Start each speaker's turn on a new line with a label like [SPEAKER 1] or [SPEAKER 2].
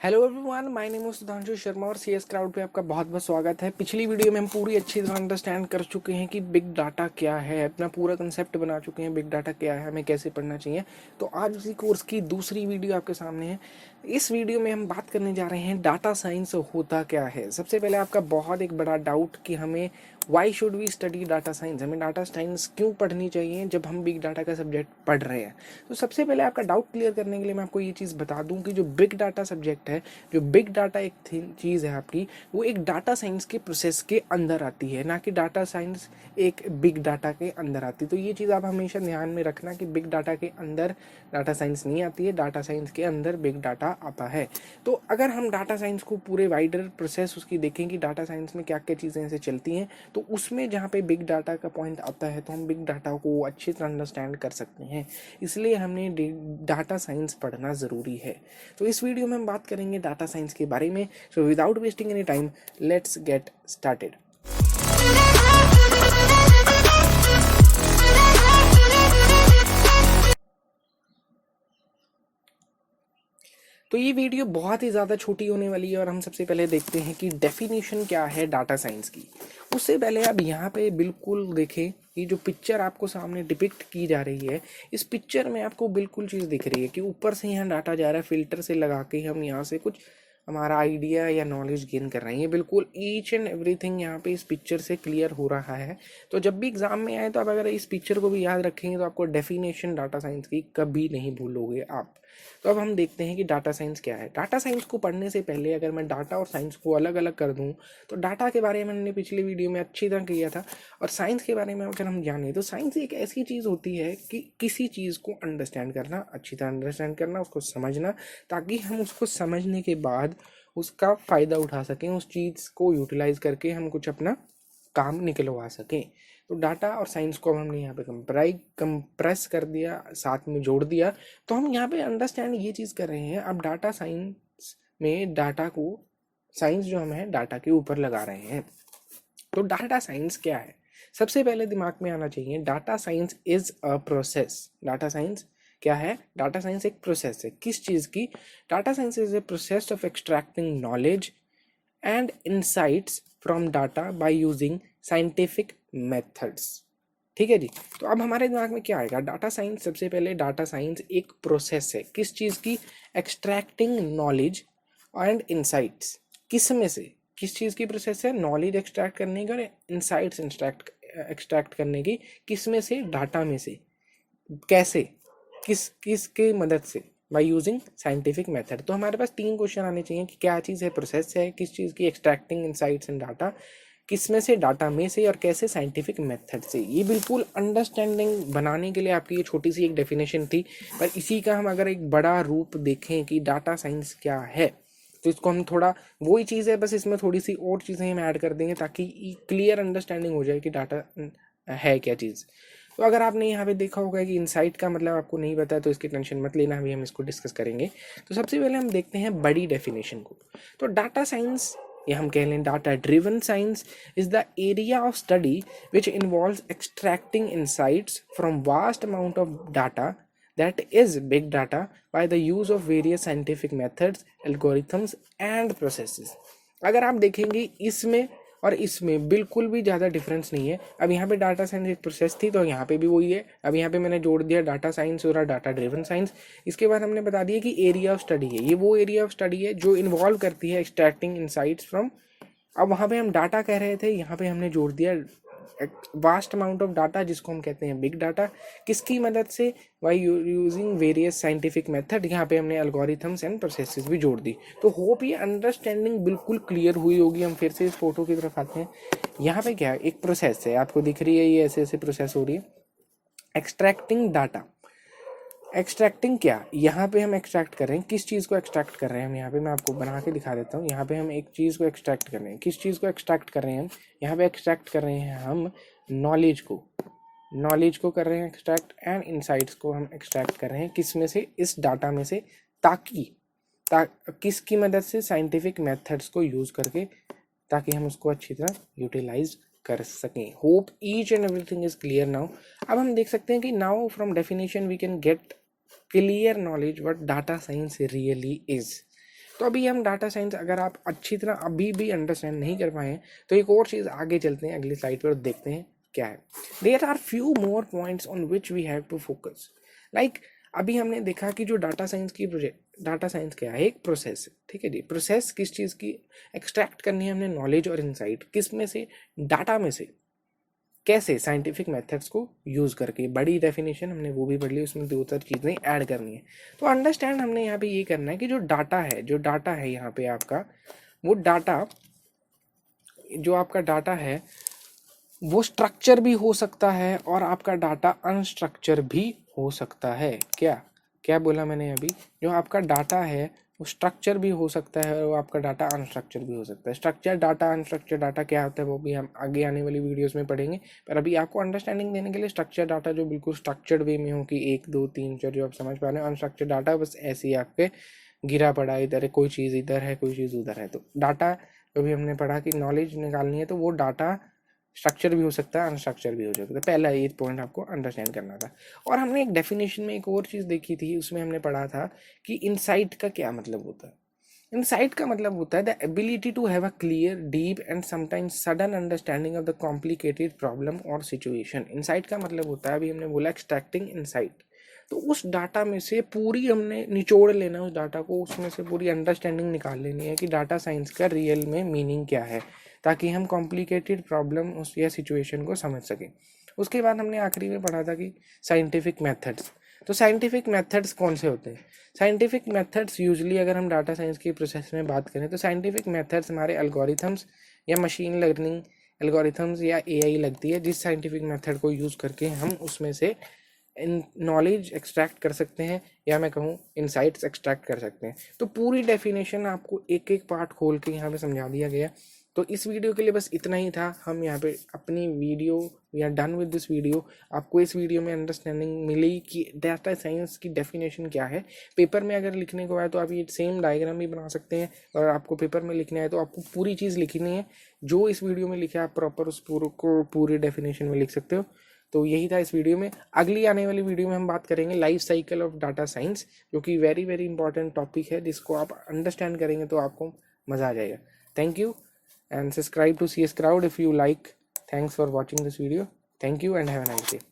[SPEAKER 1] Hello everyone, my name is Sudhanshu Sharma और CS crowd पे आपका बहुत बहुत स्वागत है। पिछली वीडियो में हम पूरी अच्छी तरह अंडरस्टैंड कर चुके हैं कि बिग डाटा क्या है, अपना पूरा कंसेप्ट बना चुके हैं। बिग डाटा क्या है, हमें कैसे पढ़ना चाहिए। तो आज उसी कोर्स की दूसरी वीडियो आपके सामने है। इस वीडियो में हम बात करने जा रहे हैं डाटा साइंस होता क्या है। सबसे पहले आपका बहुत एक बड़ा डाउट कि हमें why should we study data science, हमें डाटा साइंस क्यों पढ़नी चाहिए जब हम बिग डाटा का सब्जेक्ट पढ़ रहे हैं। तो सबसे पहले आपका डाउट क्लियर करने के लिए मैं आपको ये चीज़ बता दूं कि जो बिग डाटा सब्जेक्ट है, जो बिग डाटा एक चीज़ है आपकी, वो एक डाटा साइंस के प्रोसेस के अंदर आती है, ना कि डाटा साइंस एक बिग डाटा के अंदर आती है। तो ये चीज़ आप हमेशा ध्यान में रखना कि बिग डाटा के अंदर डाटा साइंस नहीं आती है, डाटा साइंस के अंदर बिग डाटा आता है। तो अगर हम डाटा साइंस को पूरे वाइडर प्रोसेस उसकी देखें कि डाटा साइंस में क्या क्या चीज़ें ऐसे चलती हैं, तो उसमें जहाँ पे बिग डाटा का पॉइंट आता है तो हम बिग डाटा को अच्छी तरह अंडरस्टैंड कर सकते हैं। इसलिए हमने डाटा साइंस पढ़ना ज़रूरी है। तो इस वीडियो में हम बात करेंगे डाटा साइंस के बारे में। So without wasting any time, let's get started. तो ये वीडियो बहुत ही ज़्यादा छोटी होने वाली है और हम सबसे पहले देखते हैं कि डेफिनेशन क्या है डाटा साइंस की। उससे पहले आप यहाँ पे बिल्कुल देखें कि जो पिक्चर आपको सामने डिपिक्ट की जा रही है, इस पिक्चर में आपको बिल्कुल चीज़ दिख रही है कि ऊपर से यहाँ डाटा जा रहा है, फिल्टर से लगा के हम यहाँ से कुछ हमारा आइडिया या नॉलेज गेन कर रहे हैं। ये बिल्कुल ईच एंड एवरीथिंग यहाँ पे इस पिक्चर से क्लियर हो रहा है। तो जब भी एग्जाम में आए तो आप अगर इस पिक्चर को भी याद रखेंगे तो आपको डेफिनेशन डाटा साइंस की कभी नहीं भूलोगे आप। तो अब हम देखते हैं कि डाटा साइंस क्या है। डाटा साइंस को पढ़ने से पहले अगर मैं डाटा और साइंस को अलग अलग कर दूं, तो डाटा के बारे में मैंने पिछली वीडियो में अच्छी तरह किया था, और साइंस के बारे में अगर हम जाने तो साइंस एक ऐसी चीज़ होती है कि किसी चीज़ को अंडरस्टैंड करना, अच्छी तरह अंडरस्टैंड करना, उसको समझना, ताकि हम उसको समझने के बाद उसका फ़ायदा उठा सकें, उस चीज़ को यूटिलाइज करके हम कुछ अपना काम निकलवा सकें। तो डाटा और साइंस को हमने यहाँ पे कंप्रेस कर दिया, साथ में जोड़ दिया। तो हम यहाँ पे अंडरस्टैंड ये चीज़ कर रहे हैं, अब डाटा साइंस में डाटा को, साइंस जो हम है डाटा के ऊपर लगा रहे हैं। तो डाटा साइंस क्या है, सबसे पहले दिमाग में आना चाहिए, data science is a process. Data science क्या है? डाटा साइंस एक प्रोसेस है। किस चीज़ की? Data science is a process of extracting knowledge and insights from data by using scientific methods. ठीक है जी। तो अब हमारे दिमाग में क्या आएगा? डाटा साइंस, सबसे पहले डाटा साइंस एक प्रोसेस है। किस चीज़ की? Extracting knowledge and insights. किस में से? किस चीज़ की प्रोसेस है? नॉलेज एक्सट्रैक्ट करने की और इंसाइट्स एक्सट्रैक्ट करने की। किस में से? डाटा में से। कैसे? किसके मदद से? By using scientific method. तो हमारे पास तीन क्वेश्चन आने चाहिए कि क्या चीज़ है? प्रोसेस है। किस चीज़ की? Extracting insights and data. किस में से? डाटा में से। और कैसे? साइंटिफिक मेथड से। ये बिल्कुल अंडरस्टैंडिंग बनाने के लिए आपकी ये छोटी सी एक डेफिनेशन थी, पर इसी का हम अगर एक बड़ा रूप देखें कि डाटा साइंस क्या है, तो इसको हम थोड़ा, वही चीज़ है, बस इसमें थोड़ी सी और चीज़ें हम ऐड कर देंगे ताकि क्लियर अंडरस्टैंडिंग हो जाए कि डाटा है क्या चीज़। तो अगर आपने यहाँ पे देखा होगा कि इनसाइट का मतलब आपको नहीं पता है, तो इसकी टेंशन मत लेना, अभी हम इसको डिस्कस करेंगे। तो सबसे पहले हम देखते हैं बड़ी डेफिनेशन को। तो डाटा साइंस, या हम कह लें data driven science, is the area of study which involves extracting insights from vast amount of data, that is big data, by the use of various scientific methods, algorithms and processes। अगर आप देखेंगे इसमें और इसमें बिल्कुल भी ज़्यादा difference नहीं है। अब यहाँ पे डाटा साइंस एक प्रोसेस थी, तो यहाँ पे भी वही है। अब यहाँ पे मैंने जोड़ दिया डाटा साइंस और डाटा ड्रिवन साइंस। इसके बाद हमने बता दिया कि एरिया ऑफ स्टडी है, ये वो एरिया ऑफ स्टडी है जो इन्वॉल्व करती है एक्सट्रैक्टिंग इनसाइट्स फ्रॉम। अब वहाँ पे हम डाटा कह रहे थे, यहाँ पे हमने जोड़ दिया वास्ट अमाउंट ऑफ डाटा, जिसको हम कहते हैं बिग डाटा। किसकी मदद से? By using various scientific method. यहाँ पे हमने एल्गोरिथम्स एंड प्रोसेसेस भी जोड़ दी। तो होप ये अंडरस्टैंडिंग बिल्कुल क्लियर हुई होगी। हम फिर से इस फोटो की तरफ आते हैं। यहाँ पे क्या एक प्रोसेस है, आपको दिख रही है, ये ऐसे ऐसे प्रोसेस हो रही है। एक्सट्रैक्टिंग डाटा, एक्सट्रैक्टिंग क्या? यहाँ पे हम एक्सट्रैक्ट कर रहे हैं, किस चीज़ को एक्सट्रैक्ट कर रहे हैं हम? यहाँ पे मैं आपको बना के दिखा देता हूँ। यहाँ पे हम एक चीज़ को एक्सट्रैक्ट कर रहे हैं। किस चीज़ को एक्सट्रैक्ट कर रहे हैं हम? यहाँ पे एक्सट्रैक्ट कर रहे हैं हम नॉलेज को कर रहे हैं एक्सट्रैक्ट, एंड इनसाइट्स को हम एक्सट्रैक्ट कर रहे हैं। किस में से? इस डाटा में से। ताकि किसकी मदद से? साइंटिफिक मेथड्स को यूज़ करके, ताकि हम उसको अच्छी तरह यूटिलाइज कर सकें। Hope each and everything is clear now. अब हम देख सकते हैं कि now from definition we can get clear knowledge what data science really is. तो तो अभी हम डाटा साइंस अगर आप अच्छी तरह अभी भी अंडरस्टैंड नहीं कर पाए हैं तो एक और चीज़ आगे चलते हैं अगली स्लाइड पर और देखते हैं क्या है. There are few more points on which we have to focus. Like अभी हमने देखा कि जो डाटा साइंस की डाटा साइंस क्या है, एक प्रोसेस है. ठीक है जी. प्रोसेस किस चीज़ की एक्सट्रैक्ट करनी है हमने, नॉलेज और इनसाइट. किस में से, डाटा में से. कैसे, साइंटिफिक मेथड्स को यूज़ करके. बड़ी डेफिनेशन हमने वो भी पढ़ ली, उसमें 2-4 चीज़ें ऐड करनी है. तो अंडरस्टैंड हमने यहाँ पे ये करना है कि जो डाटा है यहाँ पे आपका, वो डाटा, जो आपका डाटा है वो स्ट्रक्चर भी हो सकता है और आपका डाटा अनस्ट्रक्चर भी हो सकता है. क्या क्या बोला मैंने अभी, जो आपका डाटा है वो स्ट्रक्चर भी हो सकता है और वो आपका डाटा अनस्ट्रक्चर भी हो सकता है. स्ट्रक्चर डाटा, अनस्ट्रक्चर डाटा क्या होता है वो भी हम आगे आने वाली वीडियोस में पढ़ेंगे. पर अभी आपको अंडरस्टैंडिंग देने के लिए स्ट्रक्चर डाटा जो बिल्कुल स्ट्रक्चर्ड वे में हो कि 1 2 3 4 जो आप समझ पा रहे हैं. अनस्ट्रक्चर डाटा बस ऐसे ही आपके गिरा पड़ा, इधर है कोई चीज़, इधर है कोई चीज़, उधर है. तो डाटा जो भी हमने पढ़ा कि नॉलेज निकालनी है तो वो डाटा स्ट्रक्चर भी हो सकता है, अनस्ट्रक्चर भी हो सकता है. पहला ये पॉइंट आपको अंडरस्टैंड करना था. और हमने एक डेफिनेशन में एक और चीज़ देखी थी, उसमें हमने पढ़ा था कि इनसाइट का क्या मतलब होता है. इनसाइट का मतलब होता है the ability to have a clear, deep and sometimes sudden understanding of the complicated problem और सिचुएशन. इनसाइट का मतलब होता है, अभी हमने बोला एक्सट्रैक्टिंग इनसाइट. तो उस डाटा में से पूरी हमने निचोड़ लेना उस डाटा को, उसमें से पूरी अंडरस्टैंडिंग निकाल लेनी है कि डाटा साइंस का रियल में मीनिंग क्या है, ताकि हम कॉम्प्लिकेटेड प्रॉब्लम उस या सिचुएशन को समझ सकें. उसके बाद हमने आखिरी में पढ़ा था कि साइंटिफिक मेथड्स. तो साइंटिफिक मेथड्स कौन से होते हैं. साइंटिफिक मेथड्स यूजुअली अगर हम डाटा साइंस की प्रोसेस में बात करें तो साइंटिफिक मेथड्स हमारे एल्गोरिथम्स या मशीन लर्निंग एल्गोरिथम्स या एआई लगती है, जिस साइंटिफिक मेथड को यूज़ करके हम उसमें से इन नॉलेज एक्सट्रैक्ट कर सकते हैं या मैं कहूँ इनसाइट्स एक्सट्रैक्ट कर सकते हैं. तो पूरी डेफिनेशन आपको एक एक पार्ट खोल के यहाँ पे समझा दिया गया. तो इस वीडियो के लिए बस इतना ही था. हम यहाँ पे अपनी video, we are done with this video. आपको इस वीडियो में अंडरस्टैंडिंग मिली कि डाटा साइंस की डेफिनेशन क्या है. पेपर में अगर लिखने को आए तो आप ये सेम डायग्राम भी बना सकते हैं, और आपको पेपर में लिखने आए तो आपको पूरी चीज़ लिखनी है जो इस वीडियो में लिखा है, आप प्रॉपर उस पूरी डेफिनेशन में लिख सकते हो. तो यही था इस वीडियो में. अगली आने वाली वीडियो में हम बात करेंगे life cycle of data science, जो कि वेरी वेरी इंपॉर्टेंट टॉपिक है, जिसको आप अंडरस्टैंड करेंगे तो आपको मज़ा आ जाएगा. Thank you and subscribe to CS Crowd if you like. Thanks for watching this video. Thank you and have a nice day.